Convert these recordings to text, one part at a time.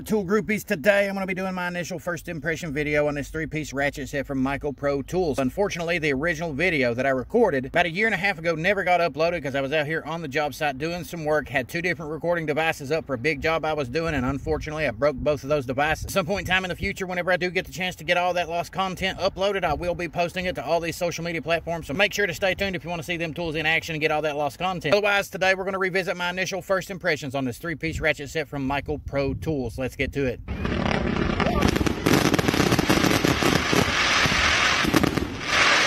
up, tool groupies? Today I'm going to be doing my initial first impression video on this 3-piece ratchet set from Micro-Pro Tools. Unfortunately, the original video that I recorded about a year and a half ago never got uploaded because I was out here on the job site doing some work, had 2 different recording devices up for a big job I was doing, and unfortunately I broke both of those devices. At some point in time in the future, whenever I do get the chance to get all that lost content uploaded, I will be posting it to all these social media platforms, so make sure to stay tuned if you want to see them tools in action and get all that lost content. Otherwise, today we're going to revisit my initial first impressions on this 3-piece ratchet set from Micro-Pro Tools. Let's get to it.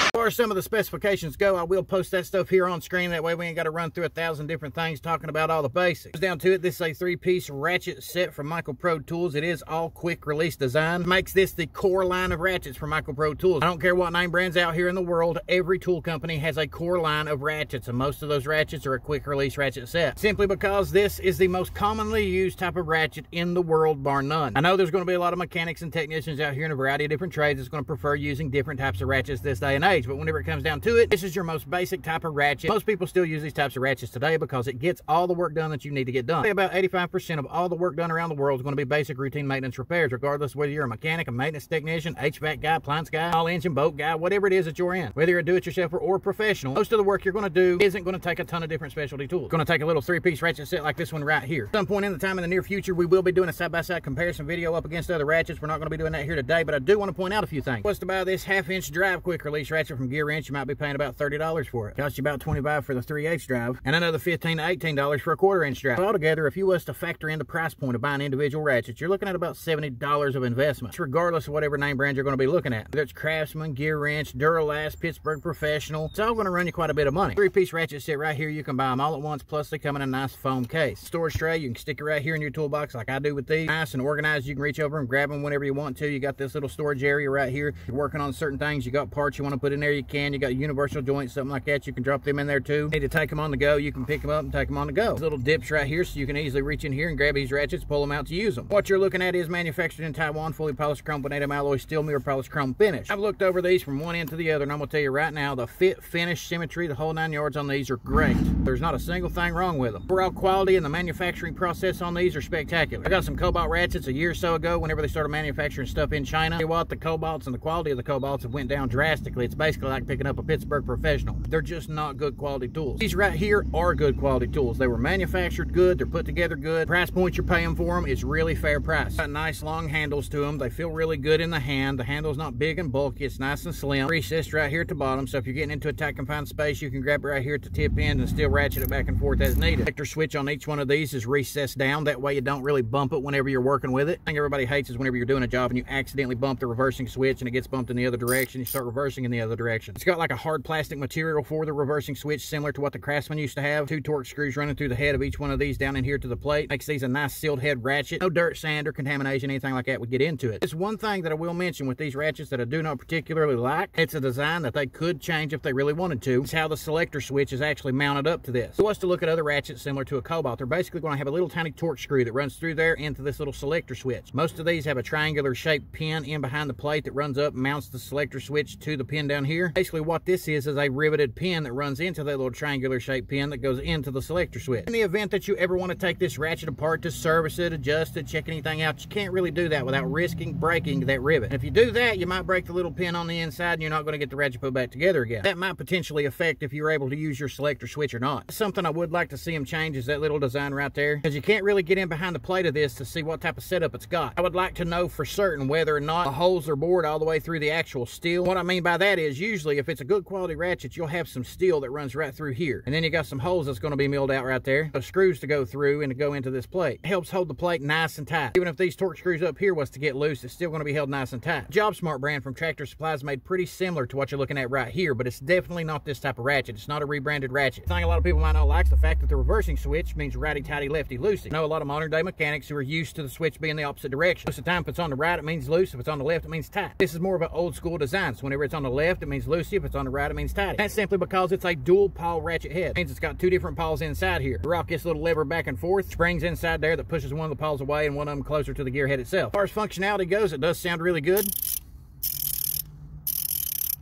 As far as some of the specifications go, I will post that stuff here on screen. That way we ain't got to run through 1,000 different things talking about all the basics. Down to it, this is a 3-piece ratchet set from Micro-Pro Tools. It is all quick release design. Makes this the core line of ratchets from Micro-Pro Tools. I don't care what name brands out here in the world, every tool company has a core line of ratchets, and most of those ratchets are a quick release ratchet set. Simply because this is the most commonly used type of ratchet in the world, bar none. I know there's going to be a lot of mechanics and technicians out here in a variety of different trades that's going to prefer using different types of ratchets this day and age, but whenever it comes down to it, this is your most basic type of ratchet. Most people still use these types of ratchets today because it gets all the work done that you need to get done. About 85% of all the work done around the world is going to be basic routine maintenance repairs, regardless whether you're a mechanic, a maintenance technician, HVAC guy, appliance guy, all engine, boat guy, whatever it is that you're in. Whether you're a do-it-yourselfer or a professional, most of the work you're going to do isn't going to take a ton of different specialty tools. It's going to take a little 3-piece ratchet set like this one right here. At some point in the time in the near future, we will be doing a side-by-side comparison video up against other ratchets. We're not going to be doing that here today, but I do want to point out a few things. What's to buy this 1/2-inch drive quick release ratchet from Gear Wrench, you might be paying about $30 for it. Costs you about $25 for the 3/8 drive, and another $15 to $18 for a 1/4-inch drive. So altogether, if you was to factor in the price point of buying individual ratchets, you're looking at about $70 of investment, regardless of whatever name brand you're going to be looking at. Whether it's Craftsman, Gear Wrench, Duralast, Pittsburgh Professional, it's all going to run you quite a bit of money. 3-piece ratchet set right here, you can buy them all at once, plus they come in a nice foam case. Storage tray, you can stick it right here in your toolbox like I do with these. Nice and organized, you can reach over and grab them whenever you want to. You got this little storage area right here. You're working on certain things, you got parts you want to put in there, you can. You got universal joints, something like that, you can drop them in there too. Need to take them on the go, you can pick them up and take them on the go. These little dips right here, so you can easily reach in here and grab these ratchets, pull them out to use them. What you're looking at is manufactured in Taiwan, fully polished chrome vanadium alloy steel, mirror polished chrome finish. I've looked over these from one end to the other, and I'm gonna tell you right now, the fit, finish, symmetry, the whole 9 yards on these are great. There's not a single thing wrong with them. Overall quality and the manufacturing process on these are spectacular. I got some Cobalt ratchets a year or so ago whenever they started manufacturing stuff in China. Tell you what, the Cobalts and the quality of the Cobalts have went down drastically. It's basically like picking up a Pittsburgh Professional. They're just not good quality tools. These right here are good quality tools. They were manufactured good, they're put together good. Price point you're paying for them is really fair price. Got nice long handles to them. They feel really good in the hand. The handle's not big and bulky, it's nice and slim. Recessed right here at the bottom, so if you're getting into a tight confined space, you can grab it right here at the tip end and still ratchet it back and forth as needed. Selector switch on each one of these is recessed down, that way you don't really bump it whenever you're working with it. I think everybody hates is whenever you're doing a job and you accidentally bump the reversing switch and it gets bumped in the other direction, you start reversing in the other direction. It's got like a hard plastic material for the reversing switch, similar to what the Craftsman used to have. 2 Torx screws running through the head of each one of these down in here to the plate. Makes these a nice sealed head ratchet. No dirt, sand, or contamination, anything like that would get into it. It's one thing that I will mention with these ratchets that I do not particularly like. It's a design that they could change if they really wanted to. It's how the selector switch is actually mounted up to this. If you was to look at other ratchets similar to a Cobalt, they're basically going to have a little tiny Torx screw that runs through there into this little selector switch. Most of these have a triangular shaped pin in behind the plate that runs up and mounts the selector switch to the pin down here. Basically what this is a riveted pin that runs into that little triangular shaped pin that goes into the selector switch. In the event that you ever want to take this ratchet apart to service it, adjust it, check anything out, you can't really do that without risking breaking that rivet. And if you do that, you might break the little pin on the inside and you're not going to get the ratchet put back together again. That might potentially affect if you're able to use your selector switch or not. Something I would like to see them change is that little design right there, because you can't really get in behind the plate of this to see what type of setup it's got. I would like to know for certain whether or not the holes are bored all the way through the actual steel. What I mean by that is usually if it's a good quality ratchet, you'll have some steel that runs right through here, and then you got some holes that's going to be milled out right there, the screws to go through and to go into this plate. It helps hold the plate nice and tight. Even if these Torx screws up here was to get loose, it's still going to be held nice and tight. JobSmart brand from Tractor Supply is made pretty similar to what you're looking at right here, but it's definitely not this type of ratchet. It's not a rebranded ratchet. The thing a lot of people might not like is the fact that the reversing switch means righty-tighty, lefty-loosey. I know a lot of modern day mechanics who are used to the switch being the opposite direction. Most of the time if it's on the right, it means loose. If it's on the left, it means tight. This is more of an old school design, so whenever it's on the left, it means loosey. If it's on the right, it means tighty. That's simply because it's a dual pawl ratchet head. It means it's got 2 different pawls inside here. You rock this little lever back and forth, springs inside there that pushes one of the pawls away and one of them closer to the gear head itself. As far as functionality goes, it does sound really good.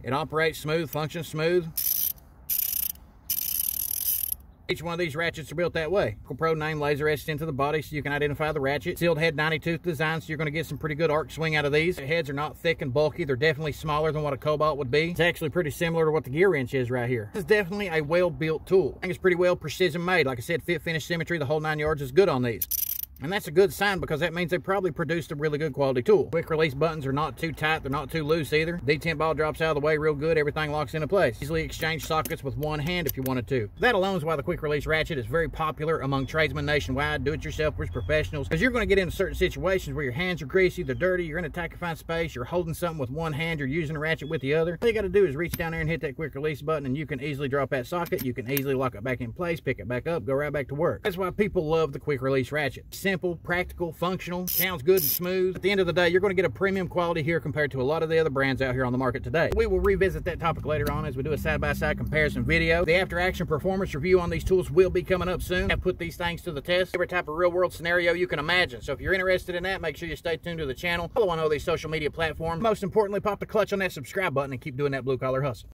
It operates smooth, functions smooth. Each one of these ratchets are built that way. Michael Pro name laser etched into the body so you can identify the ratchet. Sealed head 90-tooth design, so you're going to get some pretty good arc swing out of these. The heads are not thick and bulky. They're definitely smaller than what a Cobalt would be. It's actually pretty similar to what the gear wrench is right here. This is definitely a well-built tool. I think it's pretty well precision made. Like I said, fit, finish, symmetry, the whole 9 yards is good on these. And that's a good sign because that means they probably produced a really good quality tool. Quick release buttons are not too tight, they're not too loose either. Detent ball drops out of the way real good, everything locks into place. Easily exchange sockets with one hand if you wanted to. That alone is why the quick release ratchet is very popular among tradesmen nationwide, do-it-yourselfers, professionals, because you're going to get into certain situations where your hands are greasy, they're dirty, you're in a tight confined space, you're holding something with one hand, you're using a ratchet with the other. All you got to do is reach down there and hit that quick release button and you can easily drop that socket, you can easily lock it back in place, pick it back up, go right back to work. That's why people love the quick release ratchet. Simple, practical, functional, sounds good and smooth. At the end of the day, you're going to get a premium quality here compared to a lot of the other brands out here on the market today. We will revisit that topic later on as we do a side-by-side comparison video. The after-action performance review on these tools will be coming up soon. I've put these things to the test, every type of real-world scenario you can imagine. So if you're interested in that, make sure you stay tuned to the channel. Follow on all these social media platforms. Most importantly, pop the clutch on that subscribe button and keep doing that blue-collar hustle.